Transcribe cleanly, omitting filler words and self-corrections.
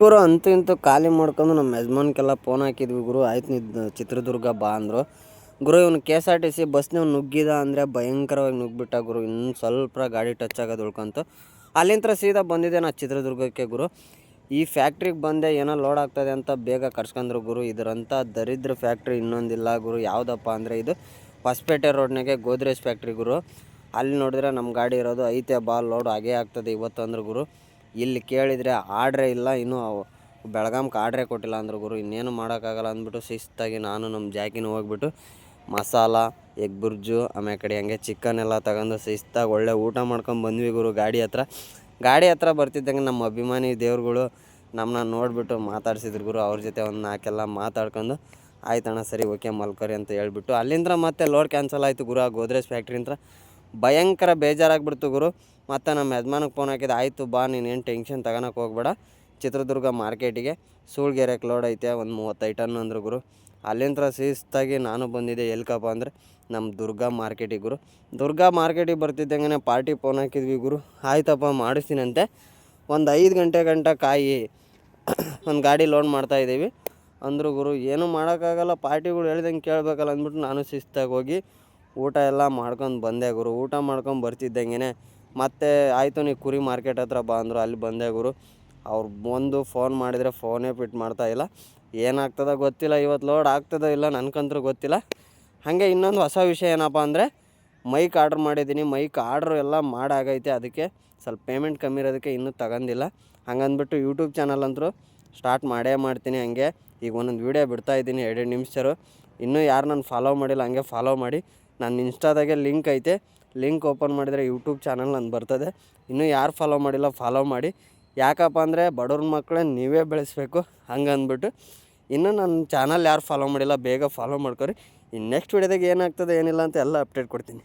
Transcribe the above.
ಗುರು ಅಂತೂ ಇಂತೂ ಖಾಲಿ ಮಾಡ್ಕೊಂಡು ನಮ್ಮ ಯಜಮಾನ್ಕೆಲ್ಲ ಫೋನ್ ಹಾಕಿದ್ವಿ. ಗುರು ಆಯ್ತು ನೀ ಚಿತ್ರದುರ್ಗ ಬಾ ಅಂದರು. ಗುರು ಇವನು K S R T C ಬಸ್ನ ನುಗ್ಗಿದ ಅಂದರೆ ಭಯಂಕರವಾಗಿ ನುಗ್ಗಿಬಿಟ್ಟ ಗುರು. ಇನ್ನು ಸ್ವಲ್ಪ ಗಾಡಿ ಟಚ್ ಆಗೋದು ಉಳ್ಕೊಂತು. ಅಲ್ಲಿಂದ ಸೀದಾ ಬಂದಿದ್ದೆ ನಾ ಚಿತ್ರದುರ್ಗಕ್ಕೆ ಗುರು. ಈ ಫ್ಯಾಕ್ಟ್ರಿಗೆ ಬಂದೆ, ಏನೋ ಲೋಡ್ ಆಗ್ತದೆ ಅಂತ ಬೇಗ ಕರ್ಸ್ಕೊಂಡ್ರು ಗುರು. ಇದರಂಥ ದರಿದ್ರ ಫ್ಯಾಕ್ಟ್ರಿ ಇನ್ನೊಂದಿಲ್ಲ ಗುರು. ಯಾವುದಪ್ಪ ಅಂದರೆ ಇದು ಹೊಸಪೇಟೆ ರೋಡ್ನಾಗೆ ಗೋದ್ರೇಜ್ ಫ್ಯಾಕ್ಟ್ರಿ ಗುರು. ಅಲ್ಲಿ ನೋಡಿದ್ರೆ ನಮ್ಮ ಗಾಡಿ ಇರೋದು ಐತೆ ಬಾ ಲೋಡ್ ಆಗೇ ಆಗ್ತದೆ ಇವತ್ತು ಅಂದ್ರು ಗುರು. ಇಲ್ಲಿ ಕೇಳಿದರೆ ಆರ್ಡ್ರೇ ಇಲ್ಲ, ಇನ್ನೂ ಬೆಳಗಾಂಗೆ ಆರ್ಡ್ರೇ ಕೊಟ್ಟಿಲ್ಲ ಅಂದರು ಗುರು. ಇನ್ನೇನು ಮಾಡೋಕ್ಕಾಗಲ್ಲ ಅಂದ್ಬಿಟ್ಟು ಶಿಸ್ತಾಗಿ ನಾನು ನಮ್ಮ ಜಾಕಿನ ಹೋಗ್ಬಿಟ್ಟು ಮಸಾಲ, ಎಗ್ ಬುರ್ಜು, ಆಮೇಲೆ ಕಡೆ ಹಂಗೆ ಚಿಕನ್ ಎಲ್ಲ ತಗೊಂಡು ಶಿಸ್ತಾಗಿ ಒಳ್ಳೆ ಊಟ ಮಾಡ್ಕೊಂಡು ಬಂದ್ವಿ ಗುರು. ಗಾಡಿ ಹತ್ರ ಬರ್ತಿದ್ದಂಗೆ ನಮ್ಮ ಅಭಿಮಾನಿ ದೇವ್ರುಗಳು ನಮ್ಮನ್ನ ನೋಡಿಬಿಟ್ಟು ಮಾತಾಡ್ಸಿದ್ರು ಗುರು. ಅವ್ರ ಜೊತೆ ಒಂದು ನಾಲ್ಕೆಲ್ಲ ಮಾತಾಡ್ಕೊಂಡು ಆಯ್ತಣ್ಣ ಸರಿ ಓಕೆ ಮಲ್ಕರಿ ಅಂತ ಹೇಳ್ಬಿಟ್ಟು ಅಲ್ಲಿಂದ ಮತ್ತೆ ಲೋಡ್ ಕ್ಯಾನ್ಸಲ್ ಆಯಿತು ಗುರು. ಆ ಗೋದ್ರೇಜ್ ಫ್ಯಾಕ್ಟ್ರಿಯಿಂದ ಭಯಂಕರ ಬೇಜಾರಾಗ್ಬಿಡ್ತು ಗುರು. ಮತ್ತು ನಮ್ಮ ಯಜಮಾನಿಗೆ ಫೋನ್ ಹಾಕಿದ್ದು, ಆಯಿತು ಬಾ ನೀನೇನು ಟೆನ್ಷನ್ ತಗೊಳಕ್ಕೆ ಹೋಗ್ಬೇಡ, ಚಿತ್ರದುರ್ಗ ಮಾರ್ಕೆಟಿಗೆ ಸೂಳ್ಗೆರೆಗೆ ಲೋಡ್ ಐತೆ ಒಂದು 35 ಟನ್ ಅಂದರು ಗುರು. ಅಲ್ಲಿಂದ ಶಿಸ್ತಾಗಿ ನಾನು ಬಂದಿದ್ದೆ ಎಲ್ಕಪ್ಪ ಅಂದರೆ ನಮ್ಮ ದುರ್ಗಾ ಮಾರ್ಕೆಟಿಗೆ ಗುರು. ದುರ್ಗಾ ಮಾರ್ಕೆಟಿಗೆ ಬರ್ತಿದ್ದಂಗೆ ಪಾರ್ಟಿ ಫೋನ್ ಹಾಕಿದ್ವಿ ಗುರು. ಆಯ್ತಪ್ಪ ಮಾಡಿಸ್ತೀನಂತೆ, ಒಂದು 5 ಗಂಟೆ ಕಾಯಿ ಒಂದು ಗಾಡಿ ಲೋಡ್ ಮಾಡ್ತಾಯಿದ್ದೀವಿ ಅಂದರು ಗುರು. ಏನೂ ಮಾಡೋಕ್ಕಾಗಲ್ಲ, ಪಾರ್ಟಿಗಳು ಹೇಳ್ದಂಗೆ ಕೇಳಬೇಕಲ್ಲ ಅಂದ್ಬಿಟ್ಟು ನಾನು ಶಿಸ್ತಾಗಿ ಹೋಗಿ ಊಟ ಎಲ್ಲ ಮಾಡ್ಕೊಂಡು ಬಂದೆ ಗುರು. ಊಟ ಮಾಡ್ಕೊಂಡು ಬರ್ತಿದ್ದಂಗೆ ಮತ್ತೆ ಆಯಿತು ನೀ ಕುರಿ ಮಾರ್ಕೆಟ್ ಹತ್ರ ಬಾ ಅಂದರು. ಅಲ್ಲಿ ಬಂದೆ ಗುರು. ಅವ್ರು ಬಂದು ಫೋನ್ ಮಾಡಿದರೆ ಫೋನೇ ಪಿಟ್ ಮಾಡ್ತಾಯಿಲ್ಲ. ಏನಾಗ್ತದೋ ಗೊತ್ತಿಲ್ಲ, ಇವತ್ತು ಲೋಡ್ ಆಗ್ತದೋ ಇಲ್ಲ ನನಗಂತೂ ಗೊತ್ತಿಲ್ಲ. ಹಾಗೆ ಇನ್ನೊಂದು ಹೊಸ ವಿಷಯ ಏನಪ್ಪ ಅಂದರೆ ಮೈಕ್ ಆರ್ಡ್ರ್ ಮಾಡಿದ್ದೀನಿ. ಮೈಕ್ ಆರ್ಡ್ರ್ ಎಲ್ಲ ಮಾಡಾಗೈತೆ, ಅದಕ್ಕೆ ಸ್ವಲ್ಪ ಪೇಮೆಂಟ್ ಕಮ್ಮಿ ಇರೋದಕ್ಕೆ ಇನ್ನೂ ತಗೊಂಡಿಲ್ಲ. ಹಂಗಂದ್ಬಿಟ್ಟು ಯೂಟ್ಯೂಬ್ ಚಾನಲ್ ಅಂತೂ ಸ್ಟಾರ್ಟ್ ಮಾಡೇ ಮಾಡ್ತೀನಿ. ಹಂಗೆ ಈಗ ಒಂದೊಂದು ವೀಡಿಯೋ ಬಿಡ್ತಾಯಿದ್ದೀನಿ 2 ನಿಮಿಷರು. ಇನ್ನೂ ಯಾರು ನಾನು ಫಾಲೋ ಮಾಡಿಲ್ಲ ಹಂಗೆ ಫಾಲೋ ಮಾಡಿ. ನನ್ನ ಇನ್ಸ್ಟಾದಾಗೆ ಲಿಂಕ್ ಐತೆ, ಲಿಂಕ್ ಓಪನ್ ಮಾಡಿದರೆ ಯೂಟ್ಯೂಬ್ ಚಾನಲ್ ನಂದು ಬರ್ತದೆ. ಇನ್ನೂ ಯಾರು ಫಾಲೋ ಮಾಡಿಲ್ಲ ಫಾಲೋ ಮಾಡಿ. ಯಾಕಪ್ಪ ಅಂದರೆ ಬಡವ್ರ ಮಕ್ಕಳೇ ನೀವೇ ಬೆಳೆಸ್ಬೇಕು ಹಂಗಂದ್ಬಿಟ್ಟು. ಇನ್ನೂ ನನ್ನ ಚಾನಲ್ ಯಾರು ಫಾಲೋ ಮಾಡಿಲ್ಲ ಬೇಗ ಫಾಲೋ ಮಾಡ್ಕೊರಿ. ಇನ್ನು ನೆಕ್ಸ್ಟ್ ವೀಡಿಯೋದಾಗ ಏನಾಗ್ತದೆ ಏನಿಲ್ಲ ಅಂತ ಎಲ್ಲ ಅಪ್ಡೇಟ್ ಕೊಡ್ತೀನಿ.